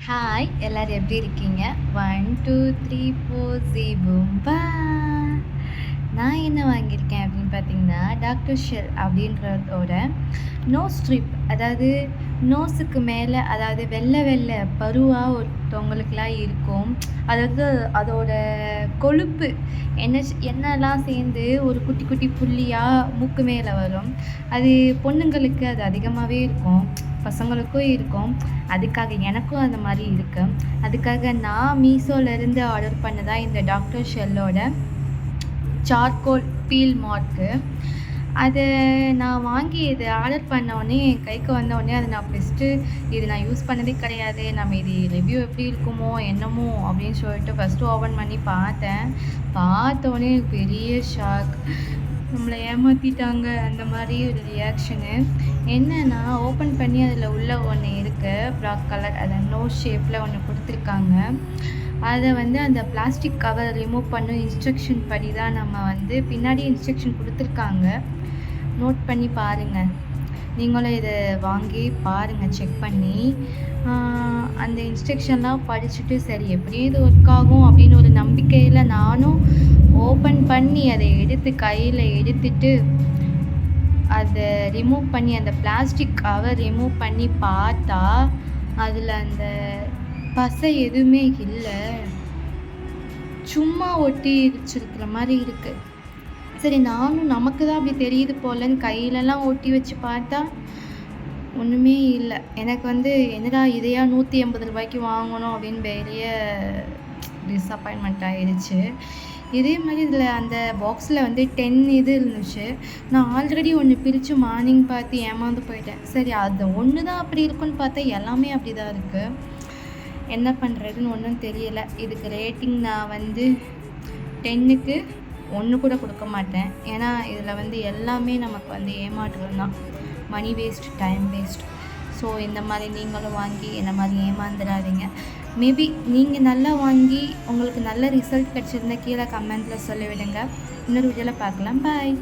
Hi எல்லோரும் எப்படி இருக்கீங்க? 1 2 3 4 ஜீபூம்பா. நான் என்ன வாங்கியிருக்கேன் அப்படின்னு பார்த்தீங்கன்னா, டாக்டர் ஷெல் அப்படின்றதோட நோஸ் ஸ்ட்ரிப், அதாவது நோஸுக்கு மேலே, அதாவது வெள்ளை வெள்ளை பருவாக ஒருத்தவங்களுக்குலாம் இருக்கும். அதாவது அதோட கொழுப்பு என்னெல்லாம் சேர்ந்து ஒரு குட்டி குட்டி புள்ளியாக மூக்கு மேலே வரும். அது பொண்ணுங்களுக்கு அது அதிகமாகவே இருக்கும், பசங்களுக்கும் இருக்கும். அதுக்காக எனக்கும் அந்த மாதிரி இருக்கு. அதுக்காக நான் மீஷோலேருந்து ஆர்டர் பண்ணதான் இந்த டாக்டர் ஷெல்லோட சார்கோல் பீல் மார்க்கு. அதை நான் வாங்கி இது ஆர்டர் பண்ணோடனே என் கைக்கு வந்தோடனே அதை நான் ஃபஸ்ட்டு இது நான் யூஸ் பண்ணதே கிடையாது, நம்ம இது ரிவ்யூ எப்படி இருக்குமோ என்னமோ அப்படின்னு சொல்லிட்டு ஃபஸ்ட்டு ஓப்பன் பண்ணி பார்த்தோடனே பெரிய ஷாக். நம்மளை ஏமாற்றிட்டாங்க அந்த மாதிரி ஒரு ரியாக்ஷனு. என்னென்னா, ஓப்பன் பண்ணி அதில் உள்ள ஒன்று இருக்குது, பிளாக் கலர், அதை நோஸ் ஷேப்பில் ஒன்று கொடுத்துருக்காங்க. அதை அந்த பிளாஸ்டிக் கவர் ரிமூவ் பண்ணும் இன்ஸ்ட்ரக்ஷன் படி தான் நம்ம பின்னாடி இன்ஸ்ட்ரக்ஷன் கொடுத்துருக்காங்க. நோட் பண்ணி பாருங்கள், நீங்களும் இதை வாங்கி பாருங்கள், செக் பண்ணி. அந்த இன்ஸ்ட்ரக்ஷன்லாம் படிச்சுட்டு சரி எப்படியும் இது ஒர்க் ஆகும் அப்படின்னு ஒரு நம்பிக்கையில் நானும் ஓப்பன் பண்ணி அதை கையில் எடுத்துட்டு அதை ரிமூவ் பண்ணி அந்த பிளாஸ்டிக் கவர் ரிமூவ் பண்ணி பார்த்தா அதில் அந்த பசை எதுவுமே இல்லை, சும்மா ஒட்டி வச்சிருக்கிற மாதிரி இருக்குது. சரி, நானும் நமக்கு தான் அப்படி தெரியுது போலன்னு கையிலலாம் ஒட்டி வச்சு பார்த்தா ஒன்றுமே இல்லை. எனக்கு என்னடா இதையா 180 ரூபாய்க்கு வாங்கணும் அப்படின்னு பெரிய டிஸப்பாயின்மெண்ட் ஆகிடுச்சு. இதே மாதிரி இதில் அந்த பாக்ஸில் 10 இது இருந்துச்சு. நான் ஆல்ரெடி ஒன்று பிரித்து மார்னிங் பார்த்து ஏமாந்து போயிட்டேன். சரி, அது ஒன்று தான் அப்படி இருக்குன்னு பார்த்தா எல்லாமே அப்படி தான் இருக்குது. என்ன பண்ணுறதுன்னு ஒன்றும் தெரியலை. இதுக்கு ரேட்டிங் நான் 10க்கு 1 கூட கொடுக்க மாட்டேன். ஏன்னா இதில் எல்லாமே நமக்கு ஏமாற்றம் தான், money waste, time waste. So இந்த மாதிரி நீங்களும் வாங்கி என்ன மாதிரி ஏமாந்துடாதீங்க. மேபி நீங்கள் நல்லா வாங்கி உங்களுக்கு நல்ல ரிசல்ட் கிடச்சிருந்தா கீழே கமெண்ட்டில் சொல்லிவிடுங்க. இன்னொரு வீடியோவில் பார்க்கலாம். பாய்.